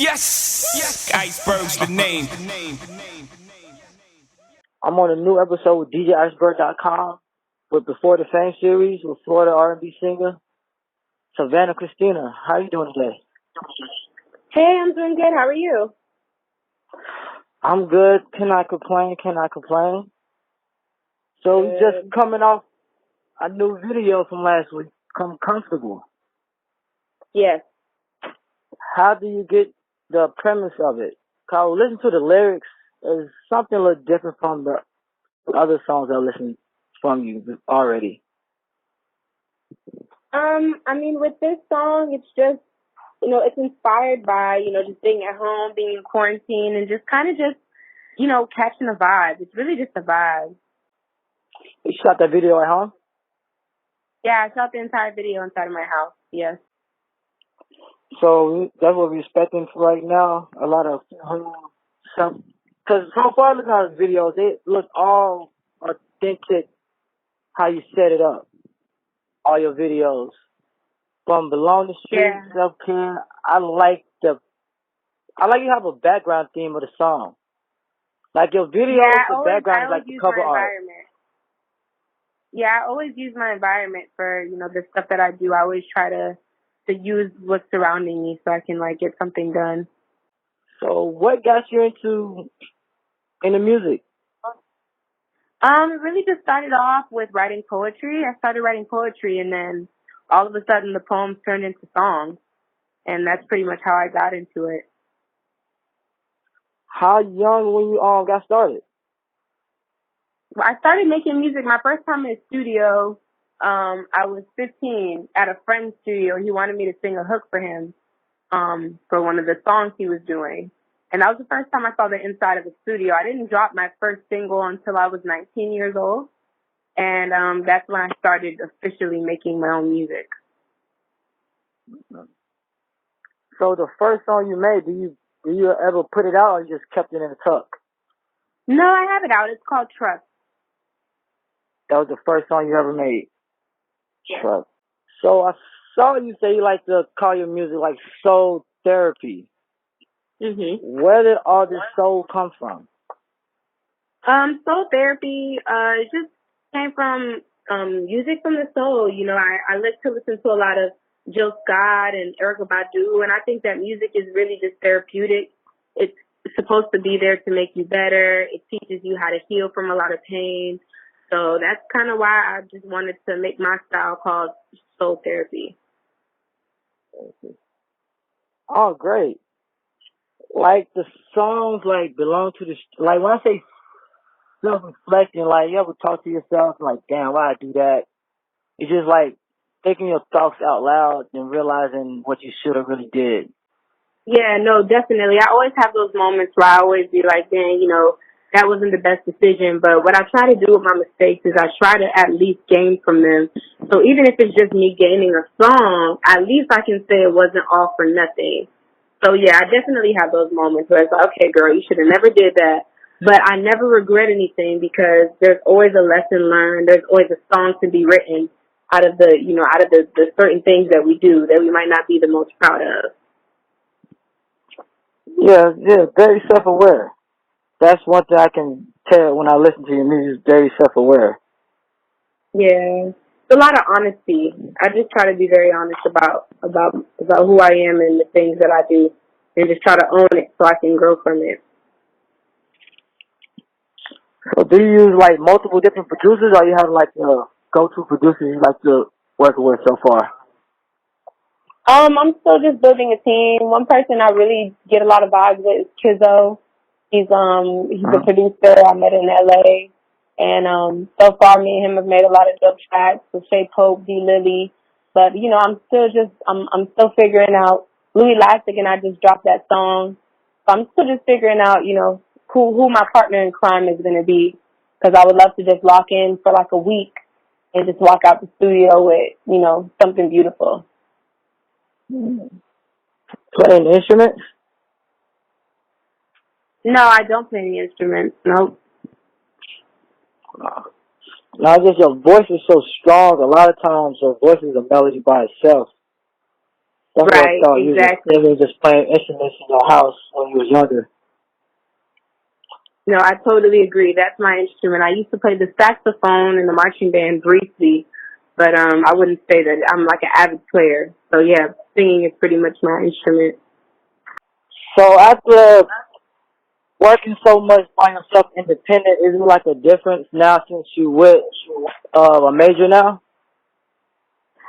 Yes, Iceberg's the name. I'm on a new episode with DJIceberg.com with Before the Fame series with Florida R&B singer Savannah Cristina. How you doing today? Hey, I'm doing good. How are you? I'm good. Cannot complain. Cannot complain. So we just Good. coming off a new video from last week. Come comfortable. Yes. How do you get the premise of it? Cause listen to the lyrics. It's something a little different from the other songs I listened from you already. With this song, it's just, it's inspired by, just being at home, being in quarantine, and just kind of just, catching a vibe. It's really just a vibe. You shot that video at home? Yeah, I shot the entire video inside of my house. Yes. So that's what we're expecting for right now. A lot of stuff. Because so far, looking at the videos, they look all authentic. How you set it up, all your videos from Belong the Street, Yeah. Self Care. I like you have a background theme of the song. Like your Yeah, videos, the I background is always like the use cover my art. environment. Yeah, I always use my environment for, the stuff that I do. I always try to use what's surrounding me so I can, get something done. So what got you into music? It really just started off with writing poetry. I started writing poetry, and then all of a sudden the poems turned into songs, and that's pretty much how I got into it. How young when you got started? I started making music my first time in the studio. I was 15 at a friend's studio. He wanted me to sing a hook for him for one of the songs he was doing. And that was the first time I saw the inside of the studio. I didn't drop my first single until I was 19 years old. And that's when I started officially making my own music. So the first song you made, do you ever put it out or you just kept it in the tuck? No, I have it out. It's called Trust. That was the first song you ever made. Yeah. Trust. So I saw you say you like to call your music like soul therapy. Where did all this soul come from? Soul therapy, it just came from music from the soul. I like to listen to a lot of Jill Scott and Erykah Badu, and I think that music is really just therapeutic. It's supposed to be there to make you better. It teaches you how to heal from a lot of pain. So that's kind of why I just wanted to make my style called soul therapy. Oh, great. Like the songs like belong to like when I say self-reflecting, like you ever talk to yourself like, damn, why I do that? It's just like thinking your thoughts out loud and realizing what you should have really did. Yeah, no, definitely. I always have those moments where I always be like, dang, that wasn't the best decision. But what I try to do with my mistakes is I try to at least gain from them. So even if it's just me gaining a song, at least I can say it wasn't all for nothing. So yeah, I definitely have those moments where it's like, okay, girl, you should have never did that. But I never regret anything because there's always a lesson learned. There's always a song to be written out of the certain things that we do that we might not be the most proud of. Yeah, very self-aware. That's one thing I can tell when I listen to your music. Very self-aware. Yeah, it's a lot of honesty. I just try to be very honest about who I am and the things that I do, and just try to own it so I can grow from it. So do you use like multiple different producers, or you have like go-to producers you like to work with so far? I'm still just building a team. One person I really get a lot of vibes with is Kizzo. He's a producer I met in LA, and so far me and him have made a lot of dope tracks with Shay Pope, D Lily. But I'm still figuring out. Louis Lastic and I just dropped that song, so I'm still just figuring out who my partner in crime is going to be, because I would love to just lock in for like a week and just walk out the studio with something beautiful. Playing instruments? No, I don't play any instruments. Nope. Now, just your voice is so strong. A lot of times, your voice is a melody by itself. That's what I Right, thought. You was just exactly. singing, just playing instruments in your house when you was younger. No, I totally agree. That's my instrument. I used to play the saxophone in the marching band briefly, but I wouldn't say that I'm like an avid player. So yeah, singing is pretty much my instrument. So after working so much by yourself independent, is it like a difference now since you with a major now?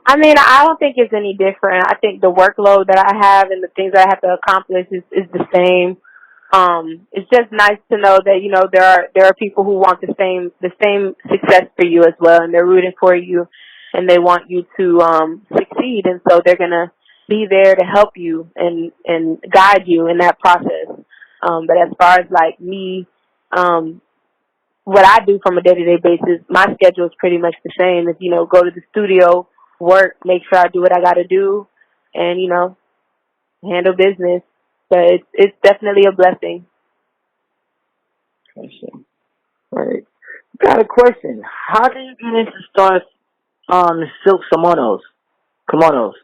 I mean, I don't think it's any different. I think the workload that I have and the things that I have to accomplish is the same. It's just nice to know that, you know, there are people who want the same success for you as well, and they're rooting for you, and they want you to succeed, and so they're gonna be there to help you and guide you in that process. But as far as like me, um, what I do from a day-to-day basis, my schedule is pretty much the same. Is, you know, go to the studio, work, make sure I do what I got to do, and, you know, handle business. But it's definitely a blessing. I see. Right. Got a question. How did you get into start silk kimonos? Kimonos.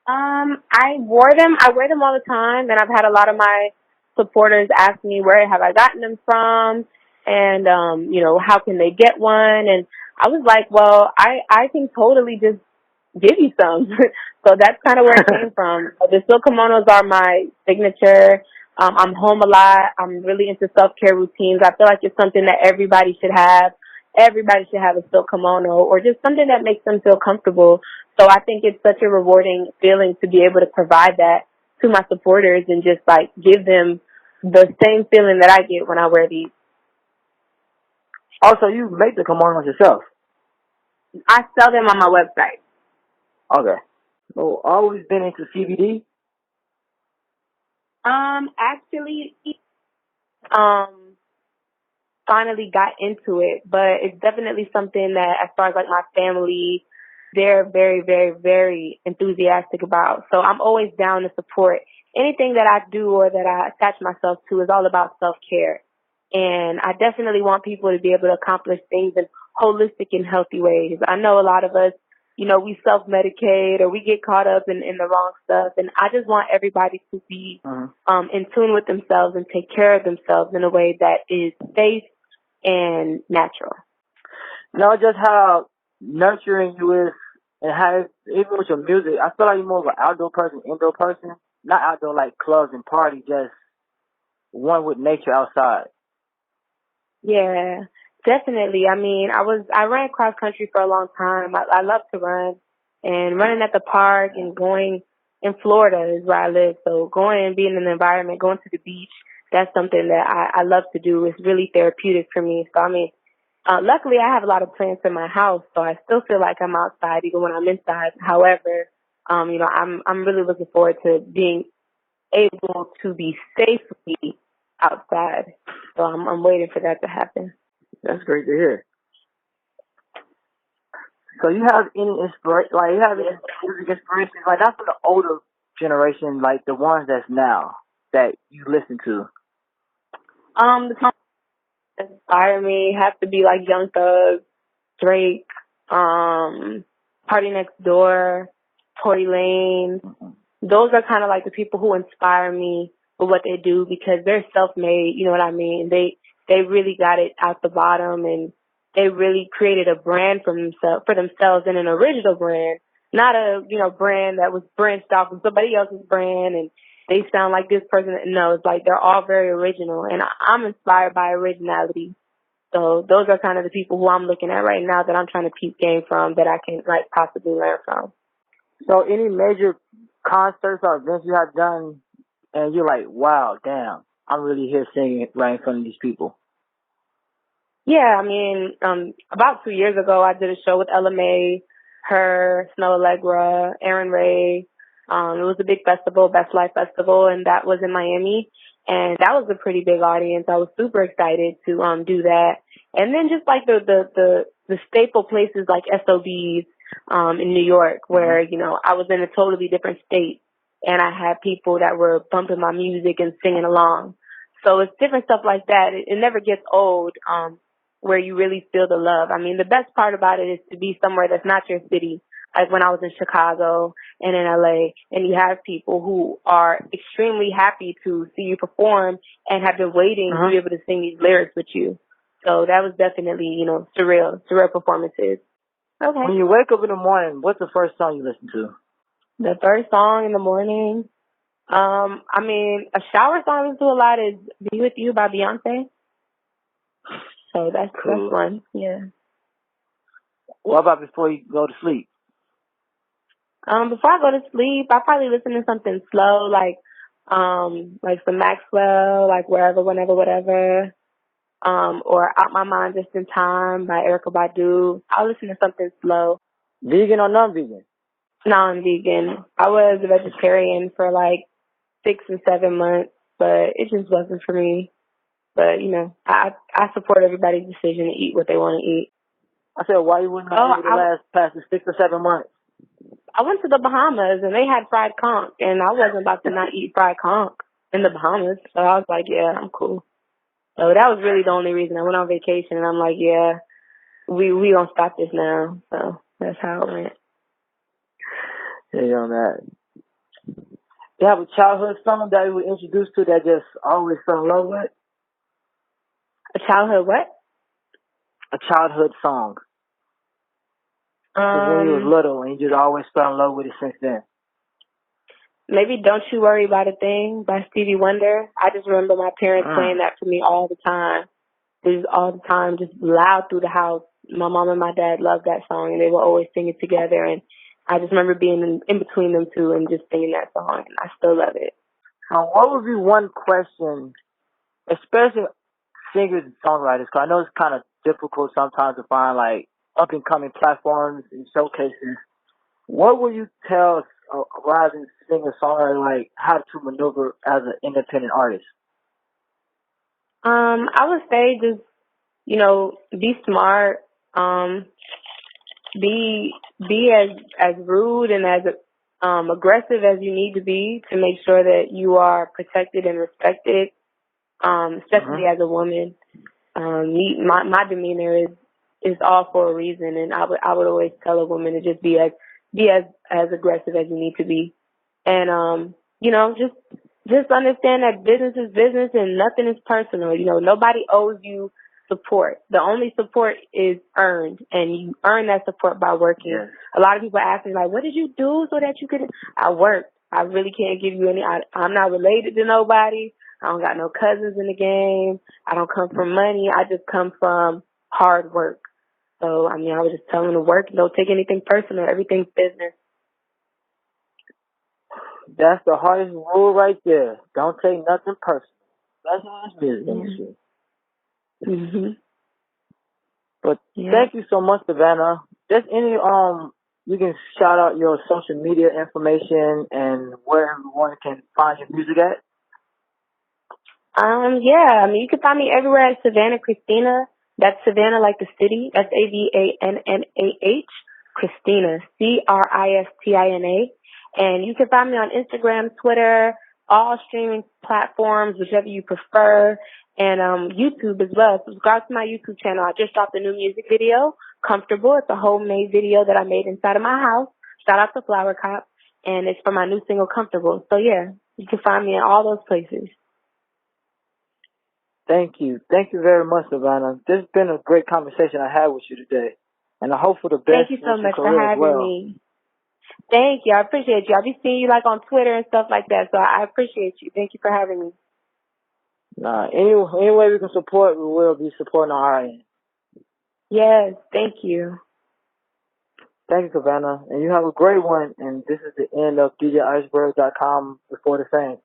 I wore them. I wear them all the time, and I've had a lot of my supporters ask me where have I gotten them from, and you know, how can they get one? And I was like, well, I can totally just give you some. So that's kind of where it came from. The silk kimonos are my signature. I'm home a lot. I'm really into self-care routines. I feel like it's something that everybody should have. Everybody should have a silk kimono or just something that makes them feel comfortable. So I think it's such a rewarding feeling to be able to provide that to my supporters and just like give them the same feeling that I get when I wear these. Also, you make the kimonos yourself. I sell them on my website. Okay. So always been into CBD. Actually, um, finally got into it, but it's definitely something that, as far as like my family, they're very, very, very enthusiastic about. So I'm always down to support anything that I do or that I attach myself to is all about self-care. And I definitely want people to be able to accomplish things in holistic and healthy ways. I know a lot of us, you know, we self-medicate or we get caught up in the wrong stuff. And I just want everybody to be in tune with themselves and take care of themselves in a way that is safe and natural. Not just how nurturing you is, and how even with your music, I feel like you're more of an outdoor person, indoor person. Not outdoor like clubs and parties, just one with nature outside. Yeah, definitely. I mean, I ran cross country for a long time. I love to run, and running at the park and going in Florida is where I live. So going and being in the environment, going to the beach, that's something that I love to do. It's really therapeutic for me. So I mean, luckily I have a lot of plants in my house, so I still feel like I'm outside even when I'm inside. However, you know, I'm really looking forward to being able to be safely outside. So I'm waiting for that to happen. That's great to hear. So you have any inspiration, like you have any music inspirations, like not from the older generation, like the ones that's now that you listen to. The songs that inspire me have to be like Young Thug, Drake, Party Next Door, Tory Lanez. Those are kind of like the people who inspire me with what they do because they're self-made. You know what I mean? They really got it out the bottom and they really created a brand for themselves and an original brand, not a brand that was branched off of somebody else's brand and they sound like this person. No, it's like they're all very original and I'm inspired by originality. So those are kind of the people who I'm looking at right now that I'm trying to peep game from that I can like possibly learn from. So any major concerts or events you have done, and you're like, wow, damn, I'm really here singing right in front of these people. Yeah, I mean, about 2 years ago, I did a show with Ella May, her, Snow Allegra, Aaron Ray. It was a big festival, Best Life Festival, and that was in Miami. And that was a pretty big audience. I was super excited to do that. And then just like the staple places like SOBs in New York, where I was in a totally different state, and I had people that were bumping my music and singing along. So it's different stuff like that. It never gets old. Where you really feel the love. I mean, the best part about it is to be somewhere that's not your city. like when I was in Chicago and in LA, and you have people who are extremely happy to see you perform and have been waiting to be able to sing these lyrics with you. So that was definitely, surreal performances. Okay. When you wake up in the morning, what's the first song you listen to? The first song in the morning, a shower song I listen to a lot is "Be With You" by Beyonce. So that's one, yeah. What about before you go to sleep? Before I go to sleep, I probably listen to something slow, like some Maxwell, like Wherever, Whenever, Whatever, or Out My Mind Just in Time by Erykah Badu. I'll listen to something slow. Vegan or non-vegan? Non-vegan. I was a vegetarian for like 6 or 7 months, but it just wasn't for me. But, I support everybody's decision to eat what they want to eat. I said, why you wouldn't have able to last past the 6 or 7 months? I went to the Bahamas, and they had fried conch, and I wasn't about to not eat fried conch in the Bahamas. So I was like, yeah, I'm cool. So that was really the only reason. I went on vacation, and I'm like, yeah, we gonna stop this now. So that's how it went. Yeah, on that. You have a childhood song that you were introduced to that just always fell in love with? A childhood what? A childhood song. When you was little and you just always fell in love with it since then. Maybe Don't You Worry About a Thing by Stevie Wonder. I just remember my parents playing that for me all the time. It was all the time, just loud through the house. My mom and my dad loved that song, and they would always sing it together. And I just remember being in between them two and just singing that song, and I still love it. What would be one question, especially singers and songwriters, because I know it's kind of difficult sometimes to find, like, up-and-coming platforms and showcases. What would you tell a rising singer-songwriter, like, how to maneuver as an independent artist? I would say just, be smart, be as rude and as aggressive as you need to be to make sure that you are protected and respected, especially as a woman. My demeanor is all for a reason, and I would always tell a woman to just be as aggressive as you need to be, and just understand that business is business and nothing is personal. Nobody owes you support. The only support is earned, and you earn that support by working. Yes. A lot of people ask me, like, what did you do so that you could? I worked. I really can't give you any. I'm not related to nobody. I don't got no cousins in the game. I don't come from money. I just come from hard work. So, I was just telling them to work. Don't take anything personal. Everything's business. That's the hardest rule right there. Don't take nothing personal. That's what it's music industry. Mm-hmm. But thank you so much, Savannah. Just you can shout out your social media information and where everyone can find your music at. You can find me everywhere at Savannah Cristina. That's Savannah like the city. That's SAVANNAH. Cristina. CRISTINA. And you can find me on Instagram, Twitter, all streaming platforms, whichever you prefer, and YouTube as well. Subscribe to my YouTube channel. I just dropped a new music video, Comfortable. It's a homemade video that I made inside of my house. Shout out to Flower Cop. And it's for my new single, Comfortable. So, yeah, you can find me in all those places. Thank you. Thank you very much, Savannah. This has been a great conversation I had with you today. And I hope for the best. Thank you so much for having me. Thank you. I appreciate you. I'll be seeing you like on Twitter and stuff like that. So I appreciate you. Thank you for having me. Any way we can support, we will be supporting on our end. Yes. Thank you. Thank you, Savannah. And you have a great one. And this is the end of DJIceberg.com before the fame.